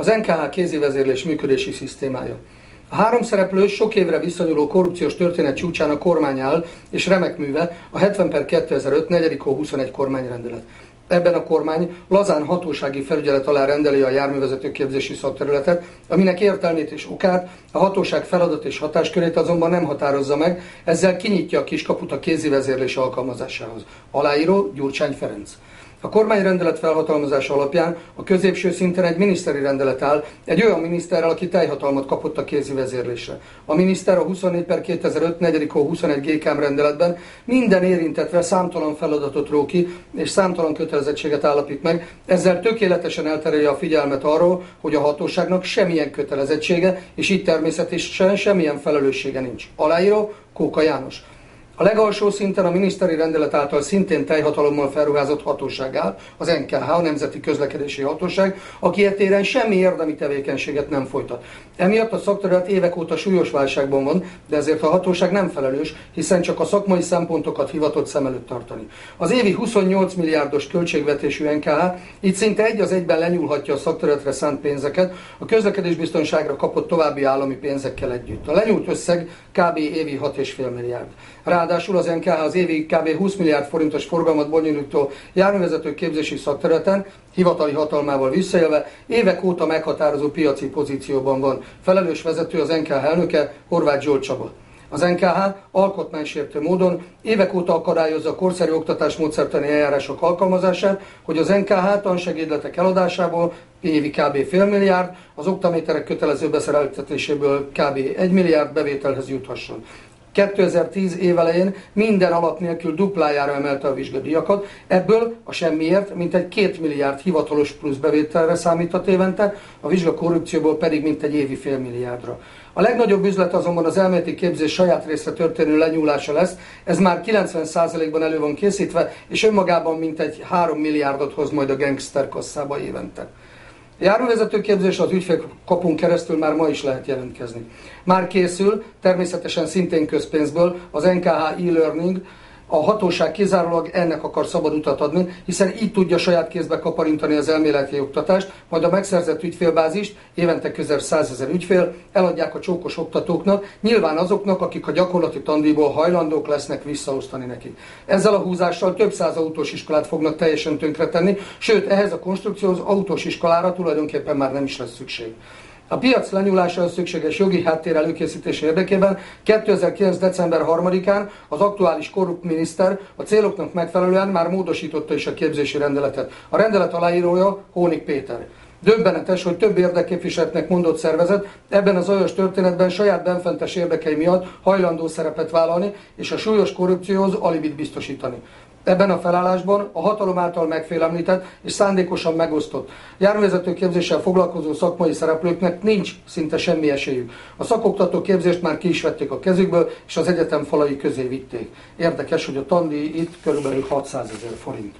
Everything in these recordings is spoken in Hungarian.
az NKH kézivezérlés működési szisztémája. A három szereplő sok évre visszanyúló korrupciós történet csúcsán a kormány áll, és remek műve a 70/2005 4. hó 21 kormányrendelet. Ebben a kormány lazán hatósági felügyelet alá rendeli a járművezető képzési szakterületet, aminek értelmét és okát, a hatóság feladat és hatáskörét azonban nem határozza meg, ezzel kinyitja a kiskaput a kézi vezérlés alkalmazásához. Aláíró Gyurcsány Ferenc. A kormányrendelet felhatalmazása alapján a középső szinten egy miniszteri rendelet áll, egy olyan miniszterrel, aki teljhatalmat kapott a kézi vezérlésre. A miniszter a 24/2005 4. hó 21 GK rendeletben minden érintetre számtalan feladatot ró ki, és számtalan kötelezettséget állapít meg, ezzel tökéletesen elterelje a figyelmet arról, hogy a hatóságnak semmilyen kötelezettsége, és így természetesen semmilyen felelőssége nincs. Aláíró Kóka János. A legalsó szinten a miniszteri rendelet által szintén teljhatalommal felruházott hatóság áll, az NKH, a Nemzeti Közlekedési Hatóság, aki e téren semmi érdemi tevékenységet nem folytat. Emiatt a szakterület évek óta súlyos válságban van, de ezért a hatóság nem felelős, hiszen csak a szakmai szempontokat hivatott szem előtt tartani. Az évi 28 milliárdos költségvetésű NKH így szinte egy az egyben lenyúlhatja a szakterületre szánt pénzeket, a közlekedésbiztonságra kapott további állami pénzekkel együtt. A lenyúlt összeg kb. Évi 6,5 milliárd. Ráadásul az NKH az évi kb. 20 milliárd forintos forgalmat bonyolító járművezető képzési szakterületen, hivatali hatalmával visszaélve, évek óta meghatározó piaci pozícióban van. Felelős vezető az NKH elnöke, Horváth Zsolt Csaba. Az NKH alkotmánysértő módon évek óta akadályozza a korszerű oktatásmódszertani eljárások alkalmazását, hogy az NKH tansegédletek eladásából évi kb. Fél milliárd, az oktaméterek kötelező beszereltetéséből kb. 1 milliárd bevételhez juthasson. 2010 évelején minden alap nélkül duplájára emelte a vizsgadíjakat, ebből a semmiért mintegy 2 milliárd hivatalos plusz bevételre számíthat évente, a vizsgakorrupcióból pedig mintegy évi fél milliárdra. A legnagyobb üzlet azonban az elméleti képzés saját részre történő lenyúlása lesz, ez már 90%-ban elő van készítve, és önmagában mintegy 3 milliárdot hoz majd a gangster kasszába évente. A járművezetőképzés az ügyfélkapun keresztül már ma is lehet jelentkezni. Már készül, természetesen szintén közpénzből az NKH e-learning, a hatóság kizárólag ennek akar szabad utat adni, hiszen így tudja saját kézbe kaparintani az elméleti oktatást, majd a megszerzett ügyfélbázist, évente közel 100 000 ügyfél, eladják a csókos oktatóknak, nyilván azoknak, akik a gyakorlati tandíjból hajlandók lesznek visszaosztani neki. Ezzel a húzással több száz autós iskolát fognak teljesen tönkretenni, sőt, ehhez a konstrukcióhoz autós iskolára tulajdonképpen már nem is lesz szükség. A piac lenyúlásához szükséges jogi háttér előkészítése érdekében 2009. december 3-án az aktuális korrupt miniszter a céloknak megfelelően már módosította is a képzési rendeletet. A rendelet aláírója Hónik Péter. Döbbenetes, hogy több érdekképviseletnek mondott szervezet ebben az aljas történetben saját benfentes érdekei miatt hajlandó szerepet vállalni és a súlyos korrupcióhoz alibit biztosítani. Ebben a felállásban a hatalom által megfélemlített és szándékosan megosztott járművezetőképzéssel foglalkozó szakmai szereplőknek nincs szinte semmi esélyük. A szakoktató képzést már ki is vették a kezükből, és az egyetem falai közé vitték. Érdekes, hogy a tandíj itt kb. 600 000 forint.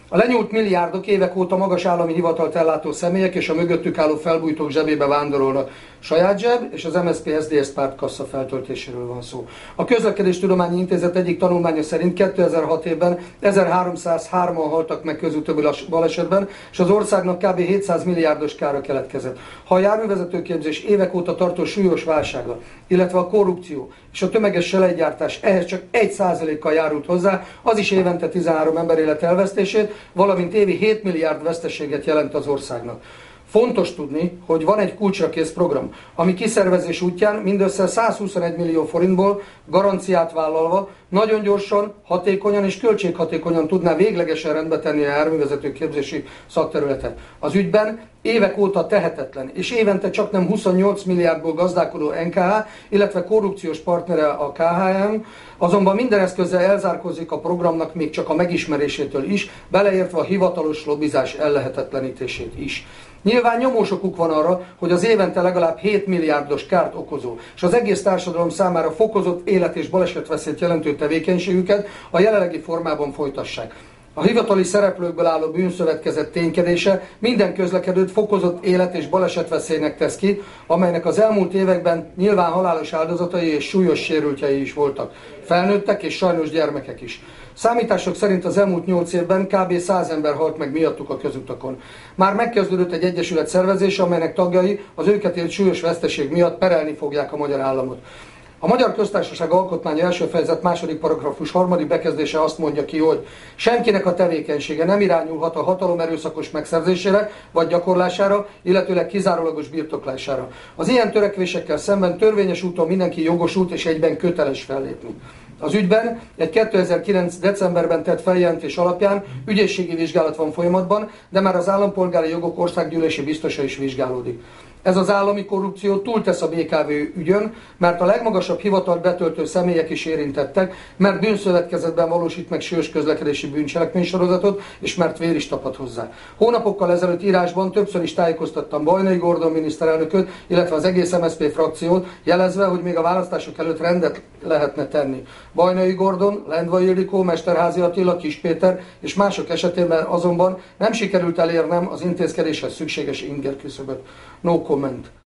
A lenyúlt milliárdok évek óta magas állami hivatalt ellátó személyek és a mögöttük álló felbújtók zsebébe vándorolnak. Saját zseb és az MSZP-SZDSZ pártkassa feltöltéséről van szó. A Közlekedéstudományi Intézet egyik tanulmánya szerint 2006 évben 1303-an haltak meg közúti balesetben, és az országnak kb. 700 milliárdos kára keletkezett. Ha a járművezetőképzés évek óta tartó súlyos válsága, illetve a korrupció és a tömeges selejtgyártás ehhez csak 1%-kal járult hozzá, az is évente 13 ember élet elvesztését, valamint évi 7 milliárd veszteséget jelent az országnak. Fontos tudni, hogy van egy kulcsra kész program, ami kiszervezés útján mindössze 121 millió forintból garanciát vállalva nagyon gyorsan, hatékonyan és költséghatékonyan tudná véglegesen rendbe tenni a járművezető képzési szakterületet. Az ügyben évek óta tehetetlen és évente csaknem 28 milliárdból gazdálkodó NKH, illetve korrupciós partnere a KHM, azonban minden eszközzel elzárkózik a programnak még csak a megismerésétől is, beleértve a hivatalos lobbizás ellehetetlenítését is. Nyilván nyomósokuk van arra, hogy az évente legalább 7 milliárdos kárt okozó, és az egész társadalom számára fokozott élet- és balesetveszélyt jelentő tevékenységüket a jelenlegi formában folytassák. A hivatali szereplőkből álló bűnszövetkezet ténykedése minden közlekedőt fokozott élet- és balesetveszélynek tesz ki, amelynek az elmúlt években nyilván halálos áldozatai és súlyos sérültjei is voltak. Felnőttek és sajnos gyermekek is. Számítások szerint az elmúlt 8 évben kb. 100 ember halt meg miattuk a közutakon. Már megkezdődött egy egyesület szervezése, amelynek tagjai az őket ért súlyos veszteség miatt perelni fogják a magyar államot. A Magyar Köztársaság Alkotmánya első fejezet második paragrafus harmadik bekezdése azt mondja ki, hogy senkinek a tevékenysége nem irányulhat a hatalom erőszakos megszerzésére vagy gyakorlására, illetőleg kizárólagos birtoklására. Az ilyen törekvésekkel szemben törvényes úton mindenki jogosult és egyben köteles fellépni. Az ügyben egy 2009. decemberben tett feljelentés alapján ügyészségi vizsgálat van folyamatban, de már az Állampolgári Jogok Országgyűlési Biztosa is vizsgálódik. Ez az állami korrupció túltesz a BKV ügyön, mert a legmagasabb hivatalt betöltő személyek is érintettek, mert bűnszövetkezetben valósít meg súlyos közlekedési bűncselekménysorozatot, és mert vér is tapad hozzá. Hónapokkal ezelőtt írásban többször is tájékoztattam Vajnai Gordon miniszterelnököt, illetve az egész MSZP frakciót, jelezve, hogy még a választások előtt rendet lehetne tenni. Vajnai Gordon, Lendvai Ildikó, Mesterházy Attila, Kiss Péter és mások esetében azonban nem sikerült elérnem az intézkedéshez szükséges ingerküszöböt. No comment.